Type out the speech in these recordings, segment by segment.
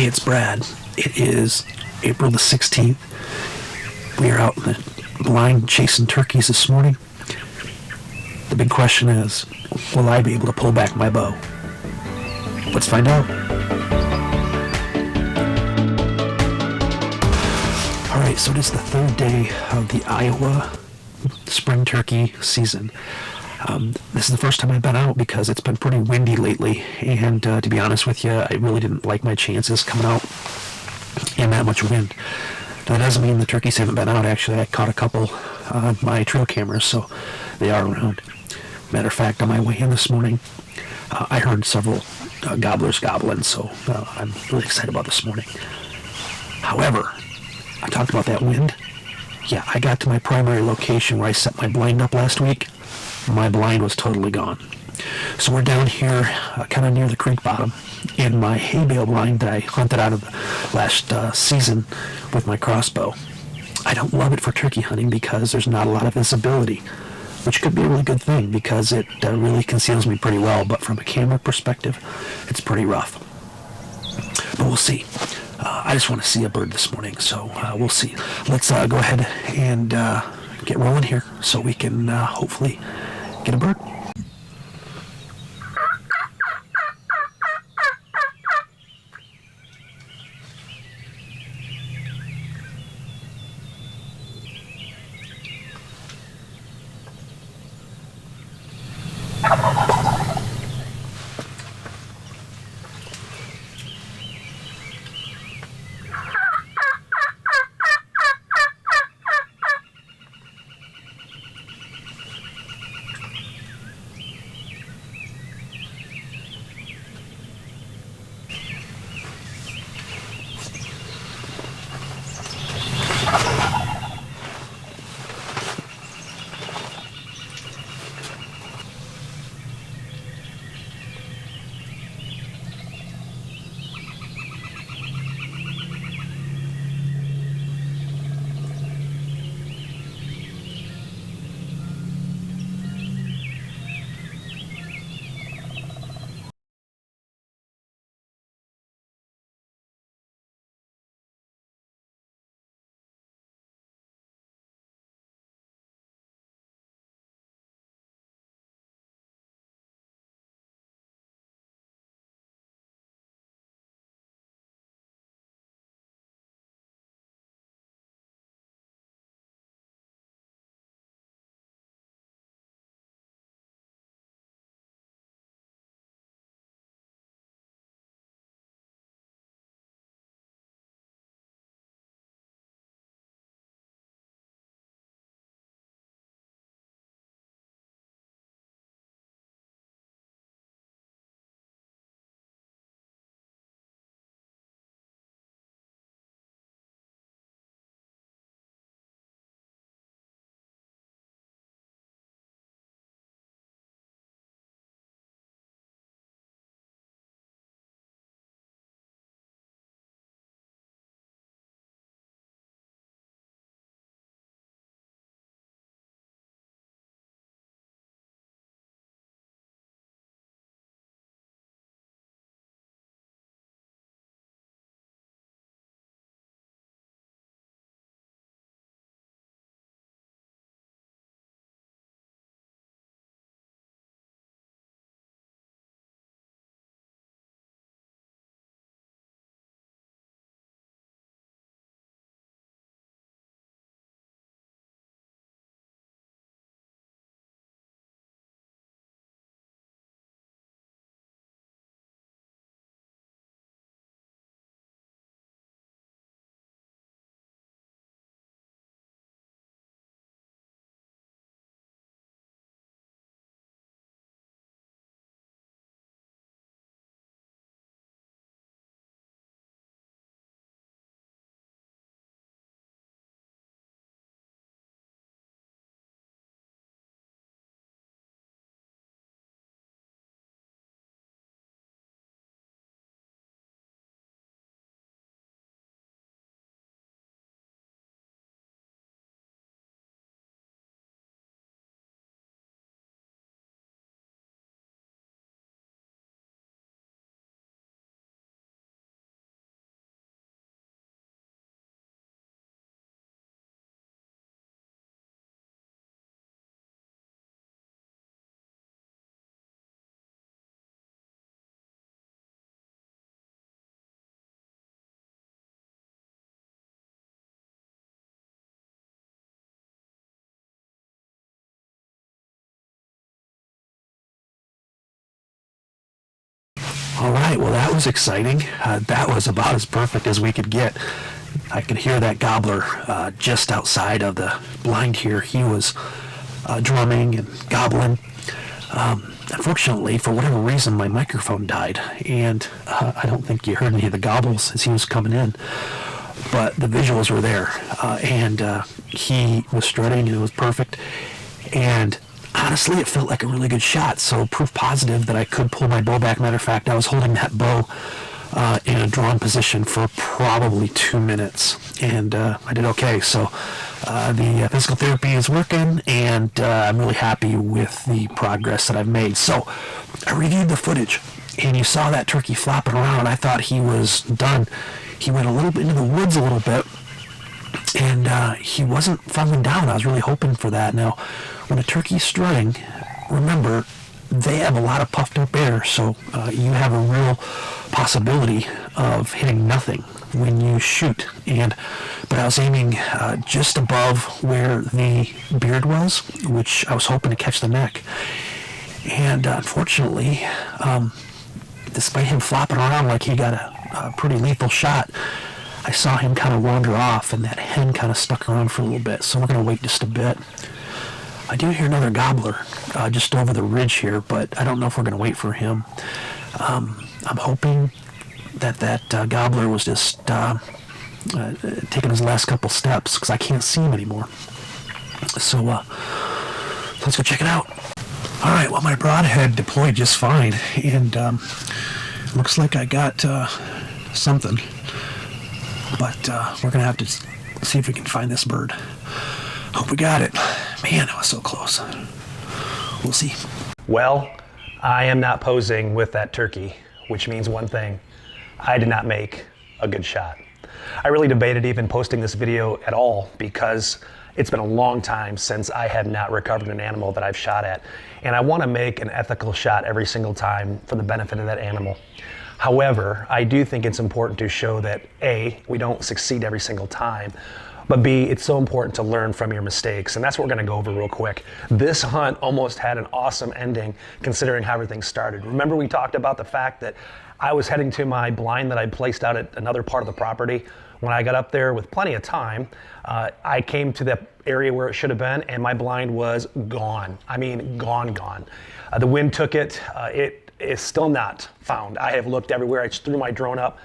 Hey, it's Brad. It is April the 16th. We are out in the blind chasing turkeys this morning. The big question is, will I be able to pull back my bow? Let's find out. Alright, so it is the third day of the Iowa spring turkey season. This is the first time I've been out because it's been pretty windy lately, and to be honest with you, I really didn't like my chances coming out in that much wind. Now, that doesn't mean the turkeys haven't been out. Actually, I caught a couple on my trail cameras, so they are around. Matter of fact, on my way in this morning, I heard several gobblers gobbling, so I'm really excited about this morning. However, I talked about that wind. Yeah, I got to my primary location where I set my blind up last week. My blind was totally gone. So we're down here kind of near the creek bottom in my hay bale blind that I hunted out of last season with my crossbow. I don't love it for turkey hunting because there's not a lot of visibility, which could be a really good thing because it really conceals me pretty well, but from a camera perspective, it's pretty rough. But we'll see. I just want to see a bird this morning, so we'll see. Let's go ahead and get rolling here so we can hopefully get a bird. was exciting. That was about as perfect as we could get. I could hear that gobbler just outside of the blind here. He was drumming and gobbling. Unfortunately, for whatever reason, my microphone died, and I don't think you heard any of the gobbles as he was coming in. But the visuals were there, and he was strutting, and it was perfect. And honestly, it felt like a really good shot, so proof positive that I could pull my bow back. Matter of fact, I was holding that bow in a drawn position for probably 2 minutes, and I did okay. So the physical therapy is working, and I'm really happy with the progress that I've made. So I reviewed the footage, and you saw that turkey flopping around. I thought he was done. He went a little bit into the woods a little bit, and he wasn't falling down. I was really hoping for that. Now, when a turkey's strutting, remember, they have a lot of puffed up air, so you have a real possibility of hitting nothing when you shoot. But I was aiming just above where the beard was, which I was hoping to catch the neck. And unfortunately, despite him flopping around like he got a pretty lethal shot, I saw him kind of wander off, and that hen kind of stuck around for a little bit. So we're going to wait just a bit. I do hear another gobbler just over the ridge here, but I don't know if we're going to wait for him. I'm hoping that gobbler was just taking his last couple steps, because I can't see him anymore. So let's go check it out. All right, well, my broadhead deployed just fine, and looks like I got something. But we're going to have to see if we can find this bird. Hope we got it. Man, that was so close. We'll see. Well, I am not posing with that turkey, which means one thing. I did not make a good shot. I really debated even posting this video at all, because it's been a long time since I have not recovered an animal that I've shot at. And I want to make an ethical shot every single time for the benefit of that animal. However, I do think it's important to show that A, we don't succeed every single time, but B, it's so important to learn from your mistakes. And that's what we're going to go over real quick. This hunt almost had an awesome ending considering how everything started. Remember, we talked about the fact that I was heading to my blind that I'd placed out at another part of the property. When I got up there with plenty of time, I came to the area where it should have been, and my blind was gone. I mean, gone. The wind took it. It is still not found. I have looked everywhere. I threw my drone up.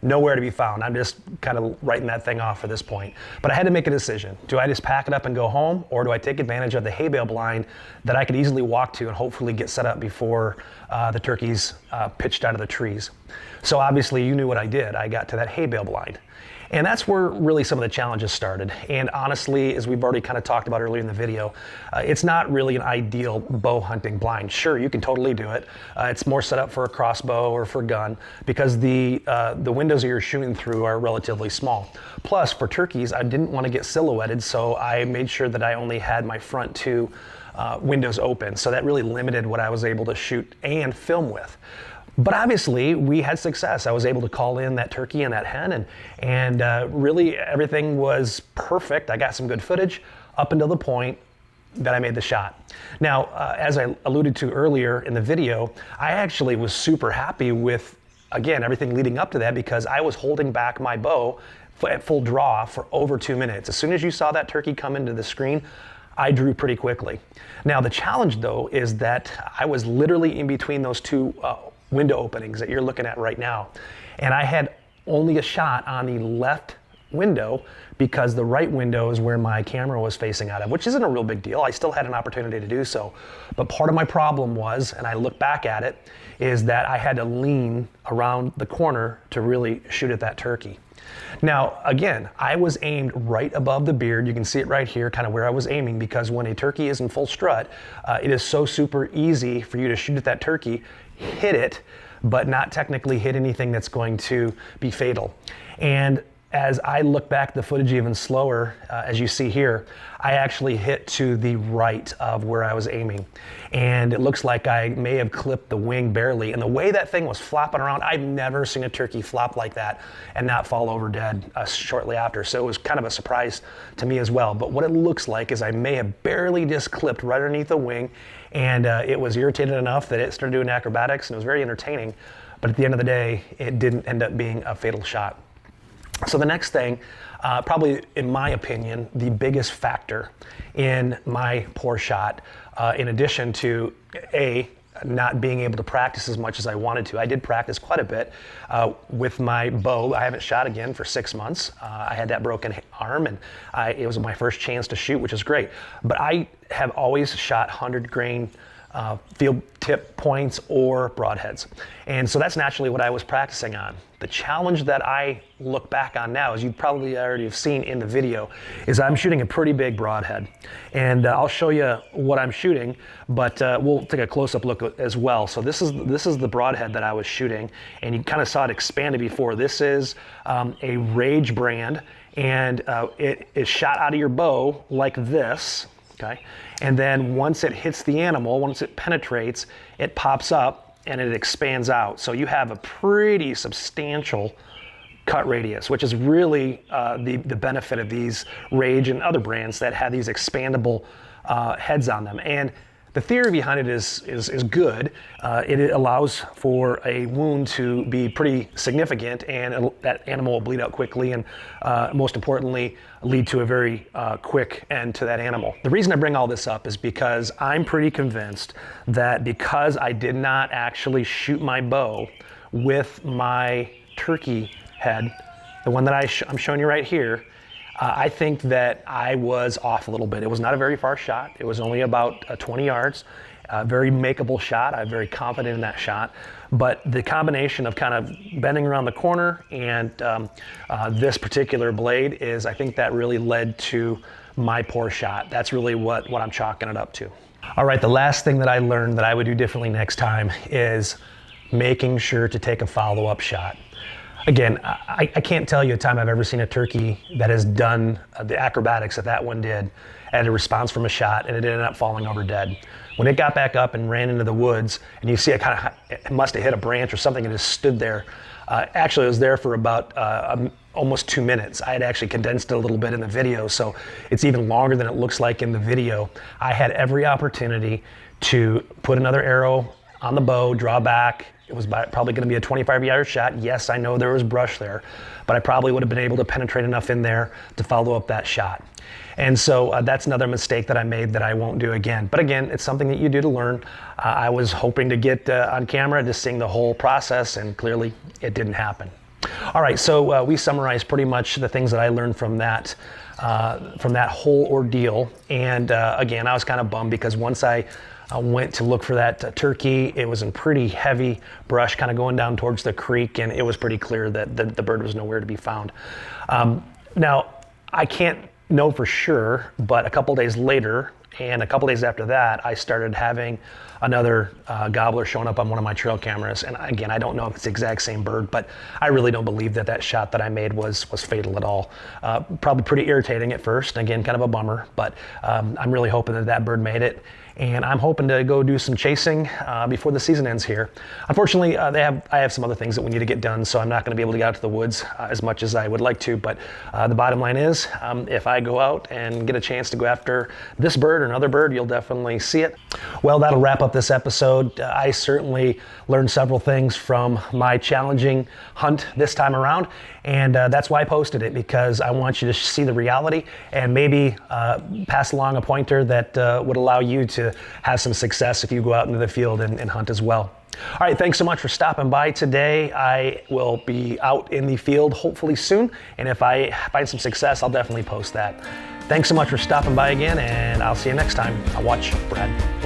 Nowhere to be found. I'm just kind of writing that thing off at this point. But I had to make a decision. Do I just pack it up and go home, or do I take advantage of the hay bale blind that I could easily walk to and hopefully get set up before the turkeys pitched out of the trees? So obviously you knew what I did. I got to that hay bale blind. And that's where really some of the challenges started. And honestly, as we've already kind of talked about earlier in the video, it's not really an ideal bow hunting blind. Sure, you can totally do it. It's more set up for a crossbow or for a gun, because the windows that you're shooting through are relatively small. Plus, for turkeys, I didn't want to get silhouetted, so I made sure that I only had my front two windows open. So that really limited what I was able to shoot and film with. But obviously, we had success. I was able to call in that turkey and that hen, and really everything was perfect. I got some good footage up until the point that I made the shot. Now, as I alluded to earlier in the video, I actually was super happy with, again, everything leading up to that, because I was holding back my bow at full draw for over 2 minutes. As soon as you saw that turkey come into the screen, I drew pretty quickly. Now, the challenge, though, is that I was literally in between those two window openings that you're looking at right now. And I had only a shot on the left window, because the right window is where my camera was facing out of, which isn't a real big deal. I still had an opportunity to do so. But part of my problem was, and I look back at it, is that I had to lean around the corner to really shoot at that turkey. Now, again, I was aimed right above the beard. You can see it right here, kind of where I was aiming, because when a turkey is in full strut, it is so super easy for you to shoot at that turkey, hit it, but not technically hit anything that's going to be fatal. And as I look back the footage even slower, as you see here, I actually hit to the right of where I was aiming. And it looks like I may have clipped the wing barely. And the way that thing was flopping around, I've never seen a turkey flop like that and not fall over dead shortly after. So it was kind of a surprise to me as well. But what it looks like is I may have barely just clipped right underneath the wing, and it was irritated enough that it started doing acrobatics, and it was very entertaining. But but at the end of the day, it didn't end up being a fatal shot. So the next thing, probably in my opinion, the biggest factor in my poor shot, in addition to not being able to practice as much as I wanted to. I did practice quite a bit with my bow. I haven't shot again for 6 months. I had that broken arm, and it was my first chance to shoot, which is great. But I have always shot 100 grain field tip points or broadheads. And so that's naturally what I was practicing on. The challenge that I look back on now, as you probably already have seen in the video, is I'm shooting a pretty big broadhead. And I'll show you what I'm shooting, but we'll take a close-up look as well. So this is the broadhead that I was shooting, and you kind of saw it expanded before. This is a Rage brand, and it is shot out of your bow like this. Okay, and then once it hits the animal, once it penetrates, it pops up and it expands out. So you have a pretty substantial cut radius, which is really the benefit of these Rage and other brands that have these expandable heads on them. And the theory behind it is good. It allows for a wound to be pretty significant, and that animal will bleed out quickly, and most importantly, lead to a very quick end to that animal. The reason I bring all this up is because I'm pretty convinced that because I did not actually shoot my bow with my turkey head, the one that I'm showing you right here, I think that I was off a little bit. It was not a very far shot. It was only about 20 yards. Very makeable shot. I'm very confident in that shot. But the combination of kind of bending around the corner and this particular blade is, I think that really led to my poor shot. That's really what I'm chalking it up to. All right, the last thing that I learned that I would do differently next time is making sure to take a follow-up shot. Again, I can't tell you a time I've ever seen a turkey that has done the acrobatics that one did, had a response from a shot, and it ended up falling over dead. When it got back up and ran into the woods, and you see it must have hit a branch or something and just stood there. Actually, it was there for about almost 2 minutes. I had actually condensed it a little bit in the video, so it's even longer than it looks like in the video. I had every opportunity to put another arrow on the bow, draw back. It was probably going to be a 25-yard shot. Yes, I know there was brush there, but I probably would have been able to penetrate enough in there to follow up that shot. And so that's another mistake that I made that I won't do again. But again, it's something that you do to learn. I was hoping to get on camera, just seeing the whole process, and clearly it didn't happen. All right, so we summarized pretty much the things that I learned from that whole ordeal. And again, I was kind of bummed because once I went to look for that turkey, it was in pretty heavy brush kind of going down towards the creek, and it was pretty clear that the bird was nowhere to be found. Now, I can't know for sure, but a couple days later and a couple days after that, I started having another gobbler showing up on one of my trail cameras. And again, I don't know if it's the exact same bird, but I really don't believe that shot that I made was fatal at all. Probably pretty irritating at first, and again, kind of a bummer, but I'm really hoping that bird made it. And I'm hoping to go do some chasing before the season ends here. Unfortunately, I have some other things that we need to get done, so I'm not going to be able to get out to the woods as much as I would like to. But the bottom line is, if I go out and get a chance to go after this bird or another bird, you'll definitely see it. Well, that'll wrap up this episode. I certainly learned several things from my challenging hunt this time around, and that's why I posted it, because I want you to see the reality and maybe pass along a pointer that would allow you to have some success if you go out into the field and hunt as well. All right, thanks so much for stopping by today. I will be out in the field hopefully soon, and if I find some success, I'll definitely post that. Thanks so much for stopping by again, and I'll see you next time on Watch Brad.